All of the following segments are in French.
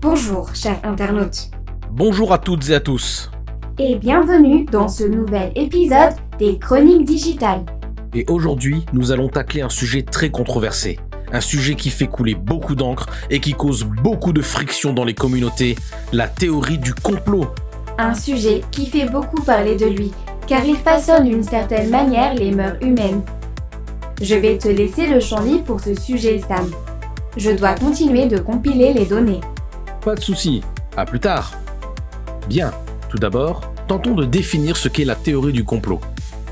Bonjour, chers internautes. Bonjour à toutes et à tous. Et bienvenue dans ce nouvel épisode des Chroniques Digitales. Et aujourd'hui, nous allons tacler un sujet très controversé. Un sujet qui fait couler beaucoup d'encre et qui cause beaucoup de friction dans les communautés, la théorie du complot. Un sujet qui fait beaucoup parler de lui, car il façonne d'une certaine manière les mœurs humaines. Je vais te laisser le champ libre pour ce sujet, Sam. Je dois continuer de compiler les données. Pas de souci, à plus tard. Bien, tout d'abord, tentons de définir ce qu'est la théorie du complot.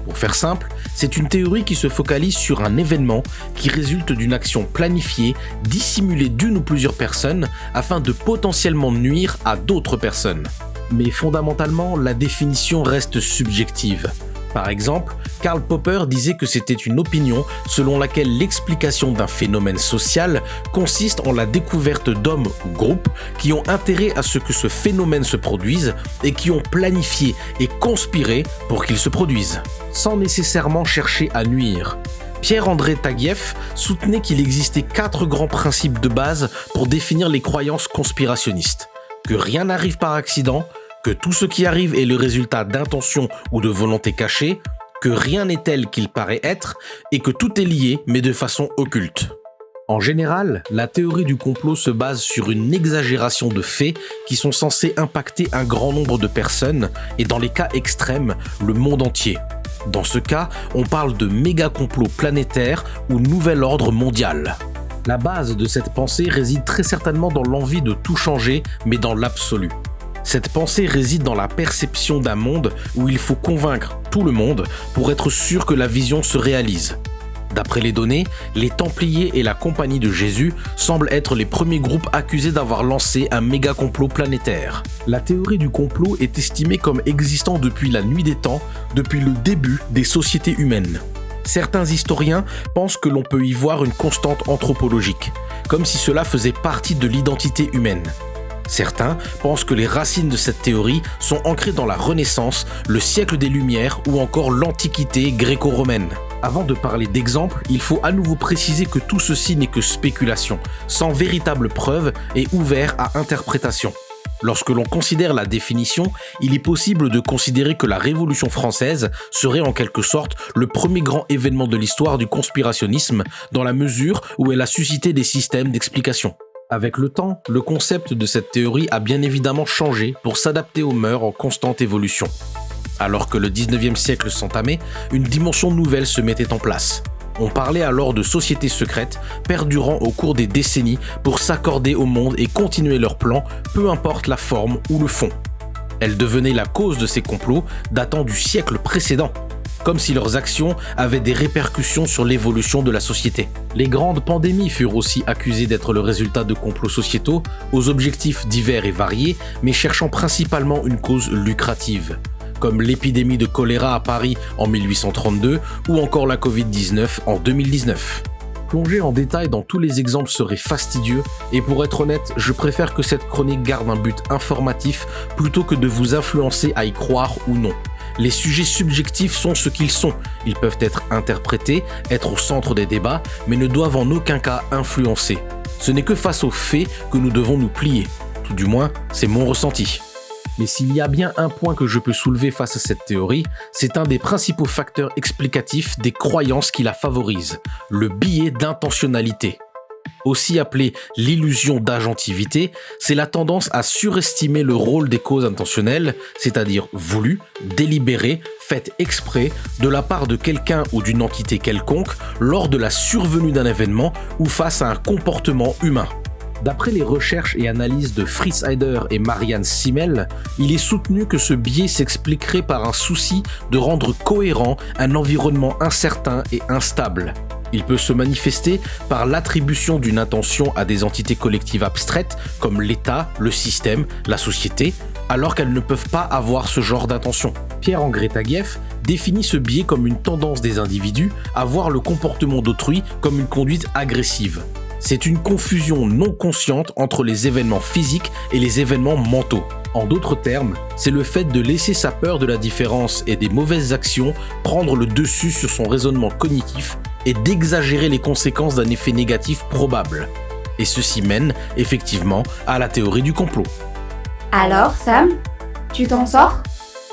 Pour faire simple, c'est une théorie qui se focalise sur un événement qui résulte d'une action planifiée, dissimulée d'une ou plusieurs personnes afin de potentiellement nuire à d'autres personnes. Mais fondamentalement, la définition reste subjective. Par exemple, Karl Popper disait que c'était une opinion selon laquelle l'explication d'un phénomène social consiste en la découverte d'hommes ou groupes qui ont intérêt à ce que ce phénomène se produise et qui ont planifié et conspiré pour qu'il se produise, sans nécessairement chercher à nuire. Pierre-André Taguieff soutenait qu'il existait 4 grands principes de base pour définir les croyances conspirationnistes. Que rien n'arrive par accident, que tout ce qui arrive est le résultat d'intentions ou de volontés cachées, que rien n'est tel qu'il paraît être, et que tout est lié mais de façon occulte. En général, la théorie du complot se base sur une exagération de faits qui sont censés impacter un grand nombre de personnes, et dans les cas extrêmes, le monde entier. Dans ce cas, on parle de méga-complot planétaire ou nouvel ordre mondial. La base de cette pensée réside très certainement dans l'envie de tout changer, mais dans l'absolu. Cette pensée réside dans la perception d'un monde où il faut convaincre tout le monde pour être sûr que la vision se réalise. D'après les données, les Templiers et la Compagnie de Jésus semblent être les premiers groupes accusés d'avoir lancé un méga complot planétaire. La théorie du complot est estimée comme existant depuis la nuit des temps, depuis le début des sociétés humaines. Certains historiens pensent que l'on peut y voir une constante anthropologique, comme si cela faisait partie de l'identité humaine. Certains pensent que les racines de cette théorie sont ancrées dans la Renaissance, le siècle des Lumières ou encore l'Antiquité gréco-romaine. Avant de parler d'exemples, il faut à nouveau préciser que tout ceci n'est que spéculation, sans véritable preuve et ouvert à interprétation. Lorsque l'on considère la définition, il est possible de considérer que la Révolution française serait en quelque sorte le premier grand événement de l'histoire du conspirationnisme, dans la mesure où elle a suscité des systèmes d'explication. Avec le temps, le concept de cette théorie a bien évidemment changé pour s'adapter aux mœurs en constante évolution. Alors que le 19e siècle s'entamait, une dimension nouvelle se mettait en place. On parlait alors de sociétés secrètes perdurant au cours des décennies pour s'accorder au monde et continuer leurs plans, peu importe la forme ou le fond. Elles devenaient la cause de ces complots datant du siècle précédent, comme si leurs actions avaient des répercussions sur l'évolution de la société. Les grandes pandémies furent aussi accusées d'être le résultat de complots sociétaux, aux objectifs divers et variés, mais cherchant principalement une cause lucrative, comme l'épidémie de choléra à Paris en 1832 ou encore la Covid-19 en 2019. Plonger en détail dans tous les exemples serait fastidieux, et pour être honnête, je préfère que cette chronique garde un but informatif plutôt que de vous influencer à y croire ou non. Les sujets subjectifs sont ce qu'ils sont. Ils peuvent être interprétés, être au centre des débats, mais ne doivent en aucun cas influencer. Ce n'est que face aux faits que nous devons nous plier. Tout du moins, c'est mon ressenti. Mais s'il y a bien un point que je peux soulever face à cette théorie, c'est un des principaux facteurs explicatifs des croyances qui la favorisent, le biais d'intentionnalité. Aussi appelé l'illusion d'agentivité, c'est la tendance à surestimer le rôle des causes intentionnelles, c'est-à-dire voulues, délibérées, faites exprès, de la part de quelqu'un ou d'une entité quelconque lors de la survenue d'un événement ou face à un comportement humain. D'après les recherches et analyses de Fritz Heider et Marianne Simmel, il est soutenu que ce biais s'expliquerait par un souci de rendre cohérent un environnement incertain et instable. Il peut se manifester par l'attribution d'une intention à des entités collectives abstraites comme l'État, le système, la société, alors qu'elles ne peuvent pas avoir ce genre d'intention. Pierre-André Taguieff définit ce biais comme une tendance des individus à voir le comportement d'autrui comme une conduite agressive. C'est une confusion non consciente entre les événements physiques et les événements mentaux. En d'autres termes, c'est le fait de laisser sa peur de la différence et des mauvaises actions prendre le dessus sur son raisonnement cognitif et d'exagérer les conséquences d'un effet négatif probable. Et ceci mène, effectivement, à la théorie du complot. Alors, Sam, tu t'en sors?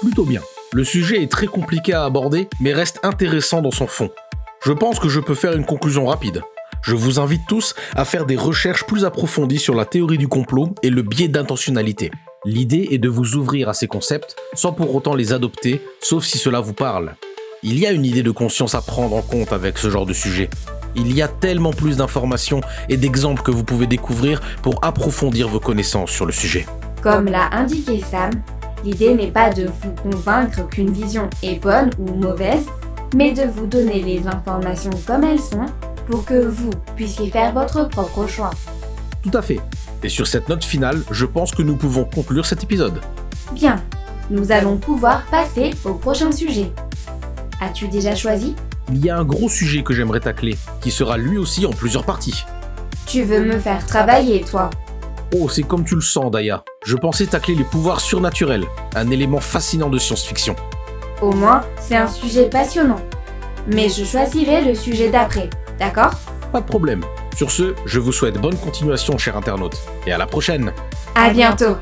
Plutôt bien. Le sujet est très compliqué à aborder, mais reste intéressant dans son fond. Je pense que je peux faire une conclusion rapide. Je vous invite tous à faire des recherches plus approfondies sur la théorie du complot et le biais d'intentionnalité. L'idée est de vous ouvrir à ces concepts sans pour autant les adopter, sauf si cela vous parle. Il y a une idée de conscience à prendre en compte avec ce genre de sujet. Il y a tellement plus d'informations et d'exemples que vous pouvez découvrir pour approfondir vos connaissances sur le sujet. Comme l'a indiqué Sam, l'idée n'est pas de vous convaincre qu'une vision est bonne ou mauvaise, mais de vous donner les informations comme elles sont pour que vous puissiez faire votre propre choix. Tout à fait. Et sur cette note finale, je pense que nous pouvons conclure cet épisode. Bien, nous allons pouvoir passer au prochain sujet. As-tu déjà choisi? Il y a un gros sujet que j'aimerais tacler, qui sera lui aussi en plusieurs parties. Tu veux me faire travailler, toi? Oh, c'est comme tu le sens, Daya. Je pensais tacler les pouvoirs surnaturels, un élément fascinant de science-fiction. Au moins, c'est un sujet passionnant. Mais je choisirai le sujet d'après, d'accord? Pas de problème. Sur ce, je vous souhaite bonne continuation, chers internautes, et à la prochaine. À bientôt!